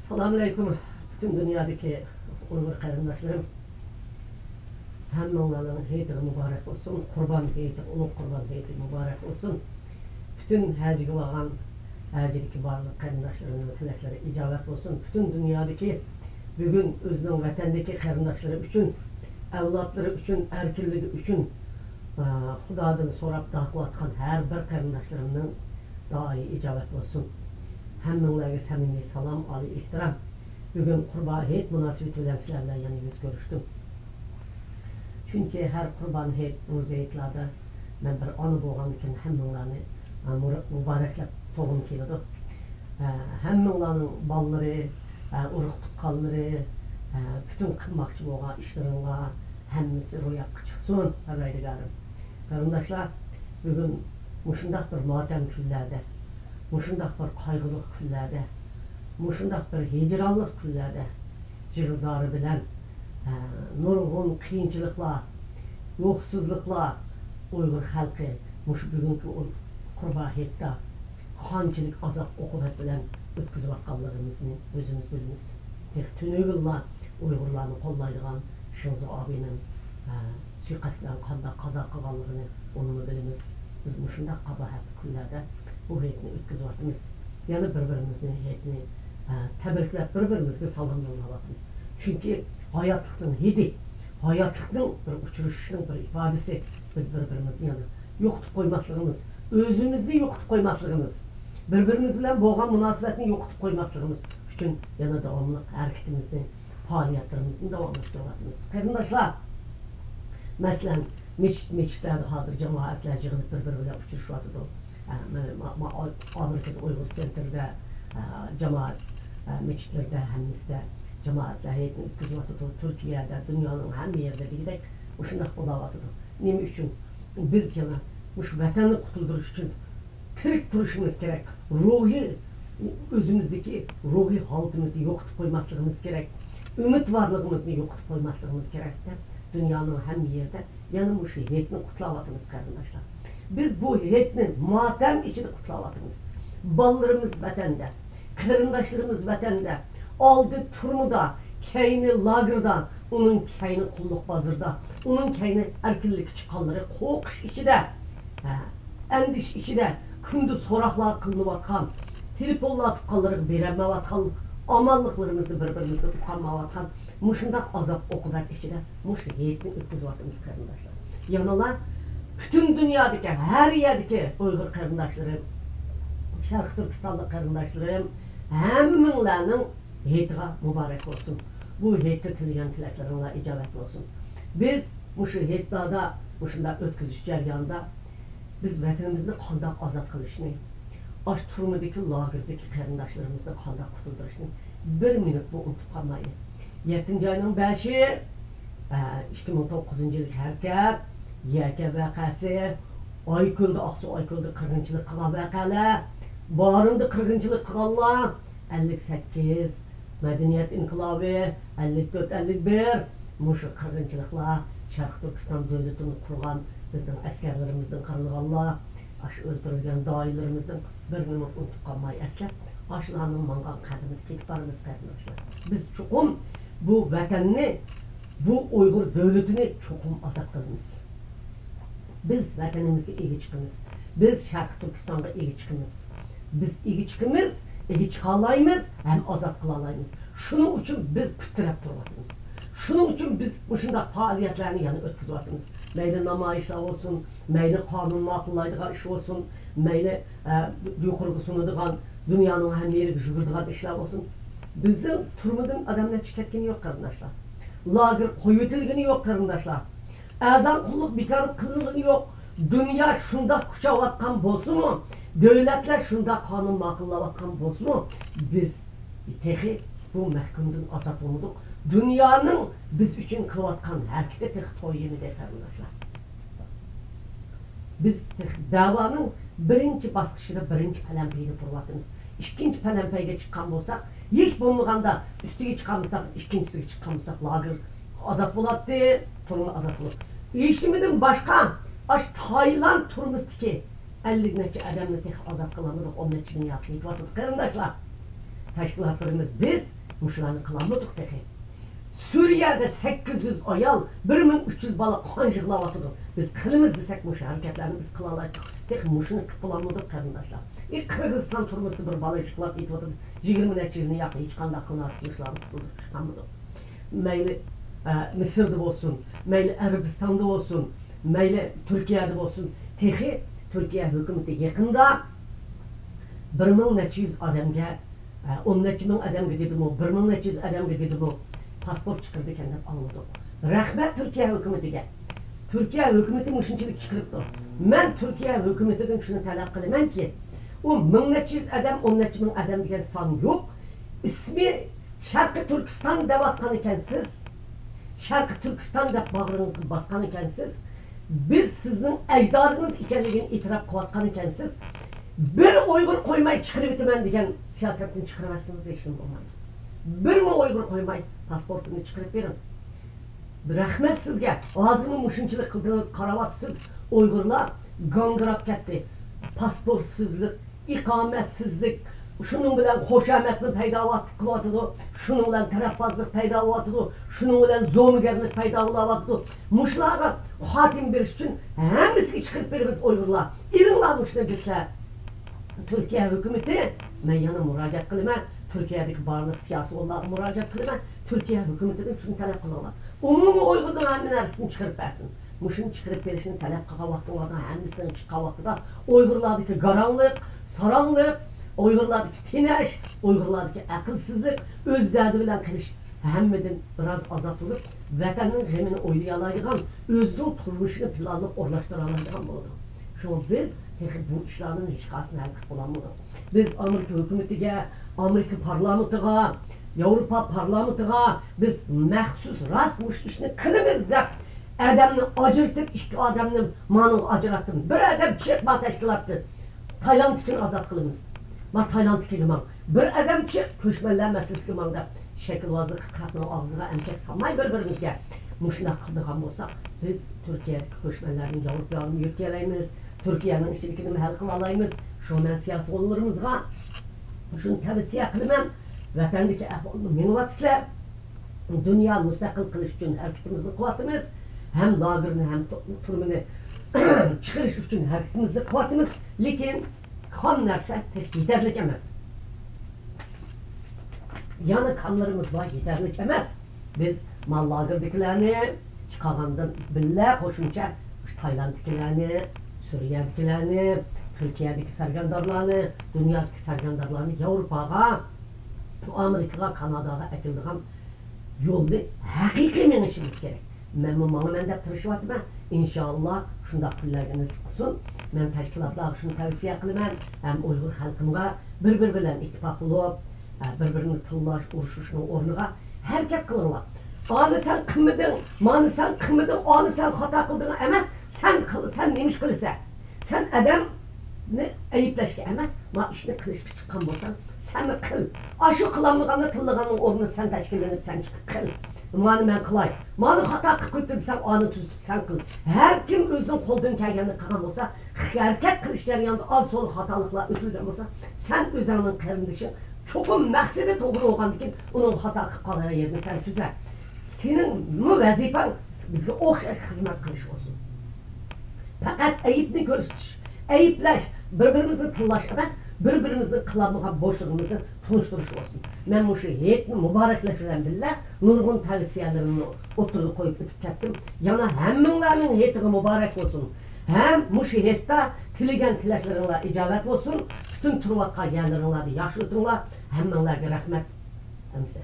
Selamünaleyküm bütün dünyadaki Uygur kardeşlerim. Hammalarının heyeti mübarek olsun. Kurban heyeti, ulug' kurban heyeti mübarek olsun. Bütün hacıga vargan hacıdaki barlık kardeşlerimin tilekleri icabet olsun. Bütün dünyadaki bugün özünün vatandaki kardeşleri üçün, evlatları üçün, erkirligi üçün Xudadan sorap dağıtkan her bir kardeşlerimin dahi icabet olsun. Hammalarga samimiy salom, oliy ehtirom. Bugun Qurban hayit munosabati bilan sizlar bilan yana yuz ko'rishdim. Chunki har Qurban hayit muzeylarda men bir ona bo'lgan ekan hammalarni muboraklab to'g'im keladi. Hammalarning bolalari, urug' tuqqanlari, bütün qilmoqchi bo'lgan ishlaringga hammasi ro'yobga chiqsin, Parvardigorim. Qarindoshlar, bugun mushundaq bir motam kunlarda, mushundaq bir qayg'uli kunlarda, mushundaq bir hijronlik kunlarda jig'izori bilan nurg'un qiyinchiliklar, yo'qsizliklar Uyg'ur xalqi mush bugungi Qurban hayitda qanchalik azob uqubat bilan o'tkazayotganligimizni o'zimiz bilamiz. Tünügüllar Uyg'urlarni qo'llaydigan Shinzo abining suiqasddan qanday qazo qilganligini onu bilamiz. Biz mushundaq qabahat kunlarda bu hayitni o'tkazayotimiz. Yana bir-birimizni hayitni tabriklab bir-birimizga salom yo'llayapmiz. Chunki hayotlikning hidi, hayotlikning bir uchrashishning bir ifodasi. Biz bir-birimizni yana yo'qotib qo'ymasligimiz, o'zimizni yo'qotib qo'ymasligimiz, bir-birimiz bilan bo'lgan munosabatni yo'qotib qo'ymasligimiz uchun yana davomli harakatimizni, faoliyatlarimizni davom ettiryapmiz. Qarindoshlar, masalan, meçhitlerde hazır cemaatler yığılıp bir-biriyle uçuruşuyordu. Amerika'da Uygur Center'da cemaat meçhitlerde hemmisde cemaatler heyetini ötküzüyordu. Türkiye'de, dünyanın hem yerde gidip uşundak bulavatdı. Nemi üçün biz yana uş vatanı kutulduruş için tirik duruşumuz gerek. Ruhi, özümüzdeki ruhi halkımızı yokutup koymasımız gerek. Ümit varlığımızı yokutup koymasımız gerek. Dünyanın hem yerde yanı bu heyetini kutlavatımız kardeşler. Biz bu heyetini matem içinde kutlavatımız. Ballarımız vatanda, kardeşlerimiz vatanda, aldı turmuda, keyni lagırda, onun keyni kulluk bazırda, onun keyni erkillik çıkanları kokuş içinde, endiş içinde, kündü soraklar kılınıvatkan, tripollar tıkalları beremevatkan, amallıklarımızı birbirimizde ukanmavatkan, muşundak azap okubat içinde, muş heyetini ötküzüvatımız kardeşler. Yanıla, bütün dünyadaki, her yerdeki Uygur kardeşlerim, Şarkı Türkistanlı kardeşlerim, hemminlerinin heyetine mübarek olsun. Bu heyette tilgen tileklerine icabetli olsun. Biz muşu heyetlerde, muşunda ötküzüş ceryanında, biz vatanımızda kandak azat kılışını, aş turumudaki lagirdeki kardeşlerimizde kandak kutulduruşunu bir minut bu unutup kalmayı. 7. ayının 5'i 2009 yıllık hareket, YK vakası, Aykıl'da, Aksu Aykıl'da 40'lık kılan vakalar, Barın'da 40'lık kılanlar, 58, Medeniyet İnkılabı, 54-51, muşu 40'lıklar, Şarkı Türkistan devletini kurgan bizden askerlerimizden kırılganlar, aş öldürülgen dailerimizden bir minut unutup kalmayı eslep, aşılarının mangan kadını kitbarımız kardeşler. Biz çokum bu vatanını, bu Uygur devletini çokum azat kılımız. Biz vatanımızda iyi çıkımız. Biz Şarkı Türkistan'da iyi çıkımız. Biz iyi çıkımız, iyi çıkalayımız, hem azat kılalayımız. Şunun için biz püttirep durvatımız. Şunun için biz bu şundak faaliyetlerini yani ötküzvatımız. Meyli namayişler olsun, meyli kanun makıllaydıgan iş olsun, meyli yukarı sunuduğun dünyanın hem yeri jügürdüğün işler olsun. Bizden turmudun adamlar tüketkini yok kardeşler. Lager koyutilgini yok kardeşler. Azam kulluk bekar kılıngını yok. Dünya şunda kuşavatkan bolsun mu? Devletler şunda kanun makıllavatkan bolsun mu? Biz tehi bu mehkumdun azat oluduk. Dünyanın biz için kılatkan herkese tehi toyunu de kardeşler. Biz davanın birinci baskışında birinci pələmpeyini turvatımız. İkinci pələmpeyge çıkan bolsak, hiç bulmaganda üstüge çıkamızsak, ikincisiga çıkan bolsak, lager azat buladı, turma azat buladı. İşimizin başka, aş Tayland turumuzdaki 50 neçe adamını tek azat kılamıdık, 10 neçini yapıyorduk. Kardeşler, teşkilatlarımız biz muşularını kılamıdık peki. Suriye'de 800 ayal, 1300 bala kanjıqlab atıdı. Biz kılımız desek muş hareketlerini biz kılalaydık. Tek muşunu kıpılamıdık karındaşlar. İlk Kırgızistan turmuştu bir bala işkılap etip atıdı. 20 neçizini yaptı, hiç kandak kınasmışlarını tutuldu. Meyli Mısır'da olsun, meyli Arabistan'da olsun, meyli Türkiye'de olsun. Tek Türkiye hükümeti yakında 1000 adamga, 10 ming adamga dedim o, 1000 adamga dedim o. Pasport çıkırdı kendine anladım. Rahmet Türkiye hükümetiga. Türkiye hükümeti muşunçilik çıkırıptı. Ben Türkiye hükümetinden şunu talep kılıman ki, o 1000 adam, 10 ming adam degan son yok. İsmi Şarkı Türkistan devatkan ekensiz, Şarkı Türkistan dep bağrınızı baskan ekensiz, biz sizin ecdadınız ikenligini itiraf kılatkan ekensiz, bir Uygur koymay çıkırıp etimen degen siyasetten çıkıramazsınız eşim olmayın. Bir mi Uygur koymay pasportunu çıkırıp verin. Rahmet sizge, ağzını muşunçılık kıldığınız karavatsız Uygurlar gangırap ketdi. Pasportsuzluk, ikametsizlik, şunun bilen hoşametli peyda kılatıdı, şunun bilen tarafbazlık peyda kılatıdı, şunun bilen zomigerlik peyda kılatıdı. Muşlağa hakim bir için hemisi çıkırıp veririz Uygurlar. İlinler muşla bizler. Türkiye hükümeti, ben yana müracaat kılıma, Türkiye'deki barlık siyasi olarak müracaat kılıma, Türkiye hükümetinden şunu talep kılıyorlar. Umumi Uygur'dan hemen neresini çıkarıp versin. Muşun çıkarıp verişini talep kılan vaktılardan hemisinden çıkan vaktıda Uygurlardaki karanlık, saranlık, Uygurlardaki teneş, Uygurlardaki akılsızlık, öz derdi bilen kiliş hemmeden biraz azaltılıp, vatanın remini oylayalaydıgan, özünün turmuşunu planlayıp orlaştıralaydıgan oldu. Şu biz bu işlerin hiç kasını həlqit bulamıyoruz. Biz Amerika hükümetiga, Amerika parlamentiga, Avrupa parlamentiga biz məxsus rastmış işini kılımız dep adamını acırtıp, iki adamını manını acırattım. Bir adam çıkma teşkilattı. Tayland için azat kılımız. Ma Tayland için imam. Bir adam çık, köşmeler meselesi imam dep. Şekilvazlık katını ağzına emkek salmay birbirimizge. Muşuna kıldıgan bolsak, biz Türkiye'deki köşmelerin Avrupa'nı yükseleyimiz. Türkiye'nin işçilikini hal kılalayımız. Şu men siyasi olurumuzga şunu tavsiye kılıman vatandaki ahvalını minvatsizler. Dünya müstakil kılış için hareketimizni kuvvetimiz. Hem lagırını hem turmunu çıkarış için hareketimizni kuvvetimiz. Lekin kan narsa yeterlik emas. Yani kanlarımız var yeterlik emas. Biz mallagırdakilerini çıkargandan billa koşunca Tayland'dakilerini, Suriye'dekilerini, Türkiye'deki sergendarlarını, dünyadaki sergendarlarını Avrupa'ya, Amerika'ya, Kanada'ya ekildiğim yolda hakiki menişimiz gerek. Ben de tırışıvatıma, inşallah şunda kullarını sıkılsın. Ben teşkilatlar şunu tavsiye kılımam, hem Uygur halkımga birbiriyle ittifak olup, birbirini tıllaş, uruşuşunun ornuğa hareket kılırlar. Anı sen kımmıdın, manı sen kımmıdın, anı sen hata kıldığına emez, sen neymiş kılırsa. Sen adam ne ayıplaşka emez, ma işini kılışkı çıkan bolsan, sen mi kıl? Aşı kılanmıganı tıllıganın orunu sen teşkillenip sen çıkıp kıl. Manı ben kılay. Manı hata kıpıttın sen anı tüzdük sen kıl. Her kim özünün kolduğun kelgenini kılan olsa, hareket kılışları yanında az dolu hatalıkla ötülden olsa, sen özünün kırındışın, çokum məqsədi doğru olğandı ki, onun hata kıpqalara yerini sen tüzer. Senin bu vazifen bizge oxşaş hizmet kılış olsun. Fakat ayıpni görsütüş, ayıplaş, birbirimizni tıllaş emas, birbirimizni kılamıgan boşluğumuzni tunuşturuş olsun. Ben bu heyetni mübarekleştiren billah, nurgun tavsiyelerini oturup koyup ötüp kettim. Yana hemminlarının heyetini mübarek olsun. Hem bu heyette tilegen tileklerinle icabet olsun, bütün turvatqa yerlerinle yaxşı ötünler, hemminlarga rahmet. Emse.